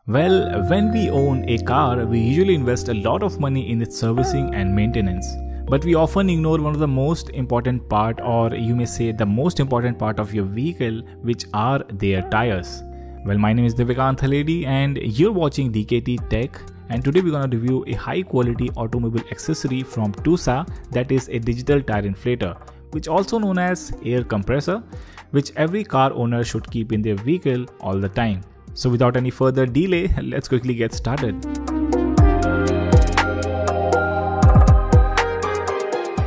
Well, when we own a car, we usually invest a lot of money in its servicing and maintenance. But we often ignore one of the most important part, or you may say the most important part of your vehicle, which are their tires. Well, my name is Devikant Haledi and you're watching DKT Tech, and today we're going to review a high quality automobile accessory from TUSA, that is a digital tire inflator, which also known as air compressor, which every car owner should keep in their vehicle all the time. So without any further delay, let's quickly get started.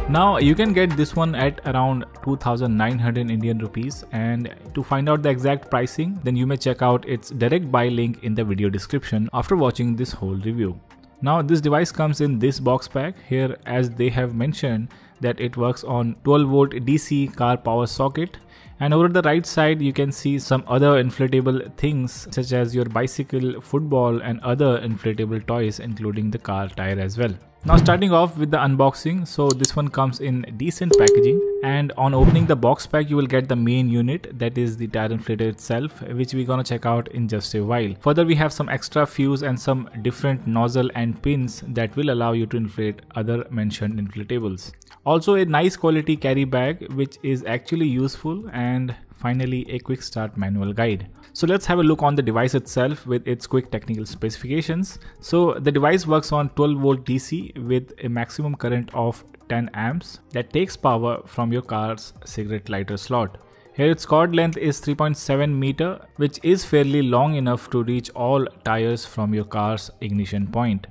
Now you can get this one at around 2,900 Indian rupees, and to find out the exact pricing, then you may check out its direct buy link in the video description after watching this whole review. Now this device comes in this box pack here, as they have mentioned that it works on 12 volt DC car power socket, and over the right side you can see some other inflatable things such as your bicycle, football and other inflatable toys, including the car tire as well. Now starting off with the unboxing, so this one comes in decent packaging, and on opening the box pack you will get the main unit, that is the tire inflator itself, which we're gonna check out in just a while. Further, we have some extra fuse and some different nozzle and pins that will allow you to inflate other mentioned inflatables. Also a nice quality carry bag which is actually useful, and finally a quick start manual guide. So let's have a look on the device itself with its quick technical specifications. So the device works on 12 volt DC with a maximum current of 10 amps that takes power from your car's cigarette lighter slot. Here its cord length is 3.7 meter, which is fairly long enough to reach all tires from your car's ignition point.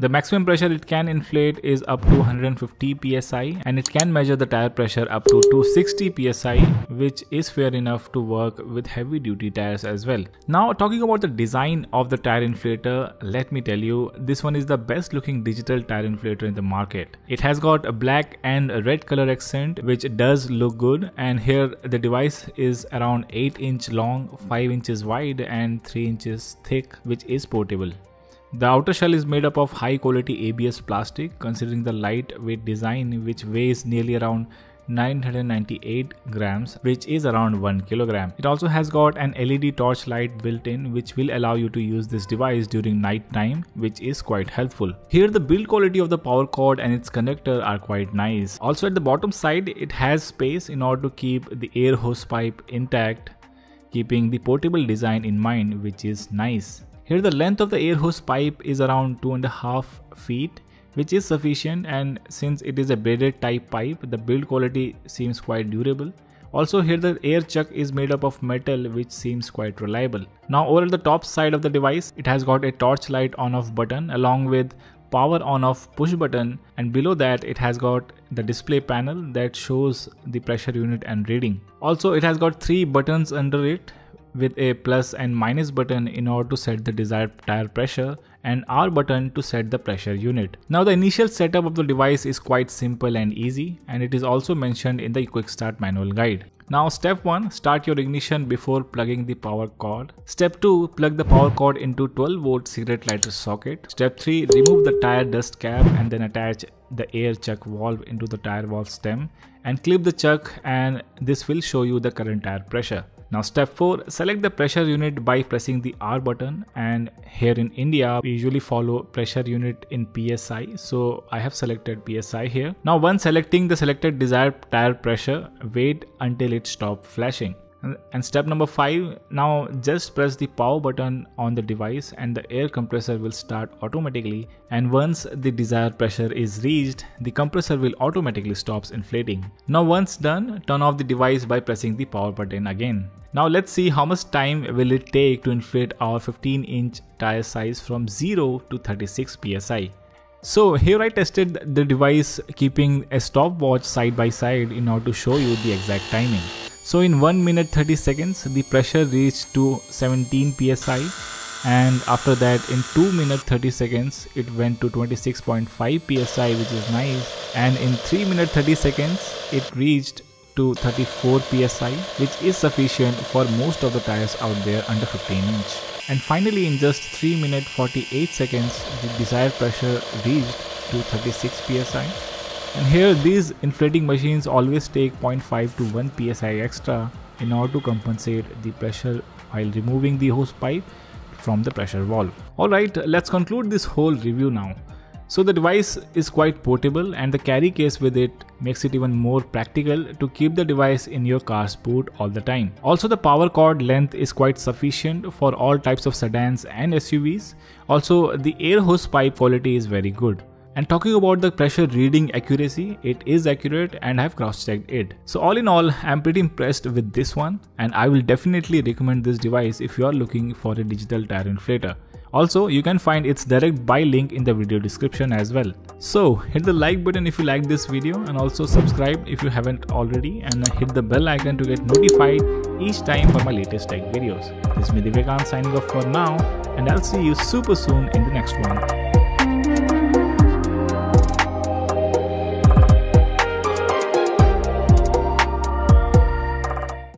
The maximum pressure it can inflate is up to 150 psi, and it can measure the tire pressure up to 260 psi, which is fair enough to work with heavy duty tires as well. Now talking about the design of the tire inflator, let me tell you, this one is the best looking digital tire inflator in the market. It has got a black and a red color accent, which does look good, and here the device is around 8 inch long, 5 inches wide and 3 inches thick, which is portable. The outer shell is made up of high quality ABS plastic, considering the lightweight design, which weighs nearly around 998 grams, which is around 1 kilogram. It also has got an LED torch light built in, which will allow you to use this device during night time, which is quite helpful. Here the build quality of the power cord and its connector are quite nice. Also at the bottom side it has space in order to keep the air hose pipe intact, keeping the portable design in mind, which is nice. Here the length of the air hose pipe is around 2.5 feet, which is sufficient, and since it is a braided type pipe, the build quality seems quite durable. Also here the air chuck is made up of metal, which seems quite reliable. Now over the top side of the device, it has got a torch light on off button along with power on off push button, and below that it has got the display panel that shows the pressure unit and reading. Also it has got 3 buttons under it, with a plus and minus button in order to set the desired tire pressure, and R button to set the pressure unit. Now the initial setup of the device is quite simple and easy, and it is also mentioned in the quick start manual guide. Now step 1, start your ignition before plugging the power cord. Step 2, plug the power cord into 12 volt cigarette lighter socket. Step 3, remove the tire dust cap and then attach the air chuck valve into the tire valve stem and clip the chuck, and this will show you the current tire pressure. Now step 4, select the pressure unit by pressing the R button, and here in India we usually follow pressure unit in PSI, so I have selected PSI here. Now once selecting the selected desired tire pressure, wait until it stops flashing. And step number 5, now just press the power button on the device and the air compressor will start automatically, and once the desired pressure is reached, the compressor will automatically stop inflating. Now once done, turn off the device by pressing the power button again. Now let's see how much time will it take to inflate our 15-inch tire size from 0 to 36 psi. So here I tested the device keeping a stopwatch side by side in order to show you the exact timing. So in 1 minute 30 seconds the pressure reached to 17 psi, and after that in 2 minutes 30 seconds it went to 26.5 psi, which is nice, and in 3 minutes 30 seconds it reached to 34 psi, which is sufficient for most of the tires out there under 15 inch. And finally in just 3 minutes 48 seconds the desired pressure reached to 36 psi. And here these inflating machines always take 0.5 to 1 psi extra in order to compensate the pressure while removing the hose pipe from the pressure valve. Alright, let's conclude this whole review now. So the device is quite portable and the carry case with it makes it even more practical to keep the device in your car's boot all the time. Also, the power cord length is quite sufficient for all types of sedans and SUVs. Also, the air hose pipe quality is very good. And talking about the pressure reading accuracy, it is accurate and I have cross-checked it. So all in all, I'm pretty impressed with this one and I will definitely recommend this device if you are looking for a digital tire inflator. Also, you can find its direct buy link in the video description as well. So hit the like button if you like this video and also subscribe if you haven't already, and hit the bell icon to get notified each time for my latest tech videos. This is me Divyakanth signing off for now, and I'll see you super soon in the next one.